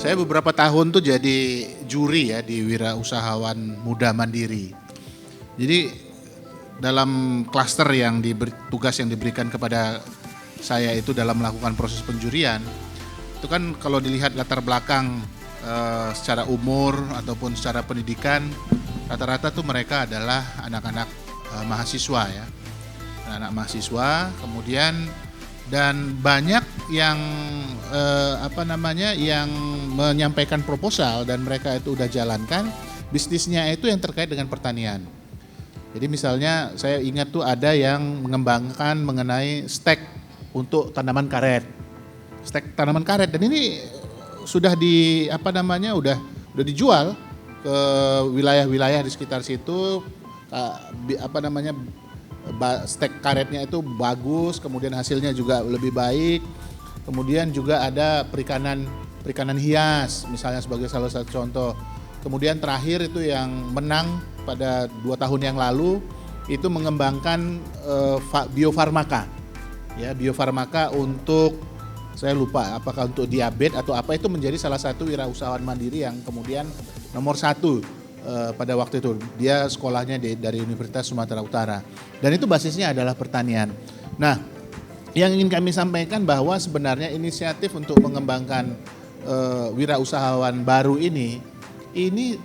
Saya beberapa tahun tuh jadi juri ya di Wirausahawan Muda Mandiri. Jadi dalam klaster yang tugas yang diberikan kepada saya itu dalam melakukan proses penjurian, itu kan kalau dilihat latar belakang secara umur ataupun secara pendidikan, rata-rata tuh mereka adalah anak-anak mahasiswa ya, anak mahasiswa, kemudian dan banyak yang yang menyampaikan proposal dan mereka itu udah jalankan bisnisnya itu yang terkait dengan pertanian. Jadi misalnya saya ingat tuh ada yang mengembangkan mengenai stek untuk tanaman karet. Stek tanaman karet dan ini sudah udah dijual ke wilayah-wilayah di sekitar situ, stek karetnya itu bagus, kemudian hasilnya juga lebih baik. Kemudian juga ada perikanan hias misalnya sebagai salah satu contoh. Kemudian terakhir itu yang menang pada 2 tahun yang lalu itu mengembangkan biofarmaka. Ya, biofarmaka untuk saya lupa apakah untuk diabetes atau apa, itu menjadi salah satu wirausahawan mandiri yang kemudian nomor 1 pada waktu itu. Dia sekolahnya dari Universitas Sumatera Utara dan itu basisnya adalah pertanian. Nah, yang ingin kami sampaikan bahwa sebenarnya inisiatif untuk mengembangkan wirausahawan baru ini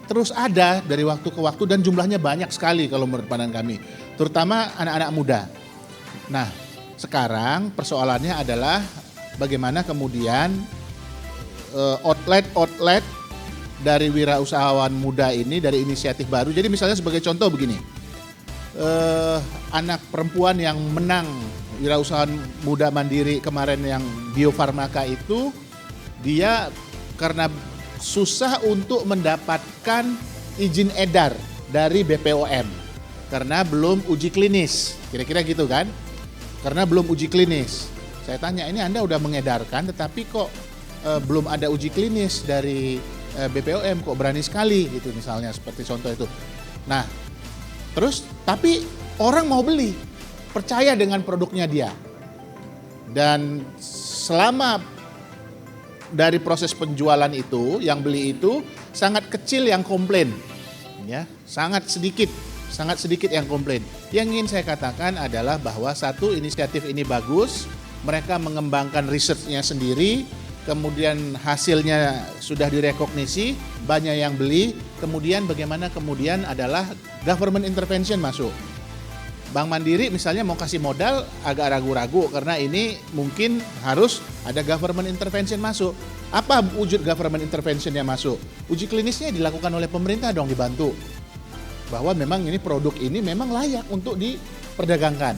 terus ada dari waktu ke waktu dan jumlahnya banyak sekali kalau menurut pandangan kami, terutama anak-anak muda. Nah, sekarang persoalannya adalah bagaimana kemudian outlet dari wirausahawan muda ini, dari inisiatif baru. Jadi misalnya sebagai contoh begini, anak perempuan yang menang wirausahawan muda mandiri kemarin yang biofarmaka itu, dia karena susah untuk mendapatkan izin edar dari BPOM karena belum uji klinis, kira-kira gitu kan, karena belum uji klinis. Saya tanya, ini Anda udah mengedarkan tetapi kok belum ada uji klinis dari BPOM, kok berani sekali gitu misalnya, seperti contoh itu. Nah, terus tapi orang mau beli, percaya dengan produknya dia. Dan selama dari proses penjualan itu, yang beli itu sangat kecil yang komplain. Ya, sangat sedikit yang komplain. Yang ingin saya katakan adalah bahwa satu, inisiatif ini bagus, mereka mengembangkan risetnya sendiri, kemudian hasilnya sudah direkognisi, banyak yang beli, kemudian bagaimana kemudian adalah government intervention masuk. Bank Mandiri misalnya mau kasih modal agak ragu-ragu karena ini mungkin harus ada government intervention masuk. Apa wujud government intervention yang masuk? Uji klinisnya dilakukan oleh pemerintah dong, dibantu. Bahwa memang ini produk ini memang layak untuk diperdagangkan.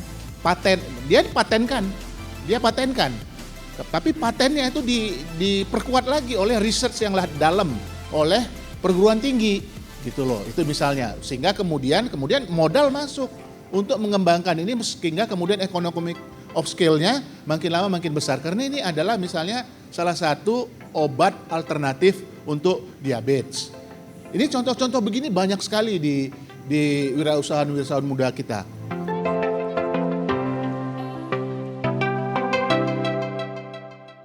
Dia patenkan. Tapi patennya itu diperkuat lagi oleh research yang dalam oleh perguruan tinggi gitu loh. Itu misalnya, sehingga kemudian modal masuk untuk mengembangkan ini, sehingga kemudian economic of scale-nya makin lama makin besar. Karena ini adalah misalnya salah satu obat alternatif untuk diabetes. Ini contoh-contoh begini banyak sekali di wirausahawan muda kita.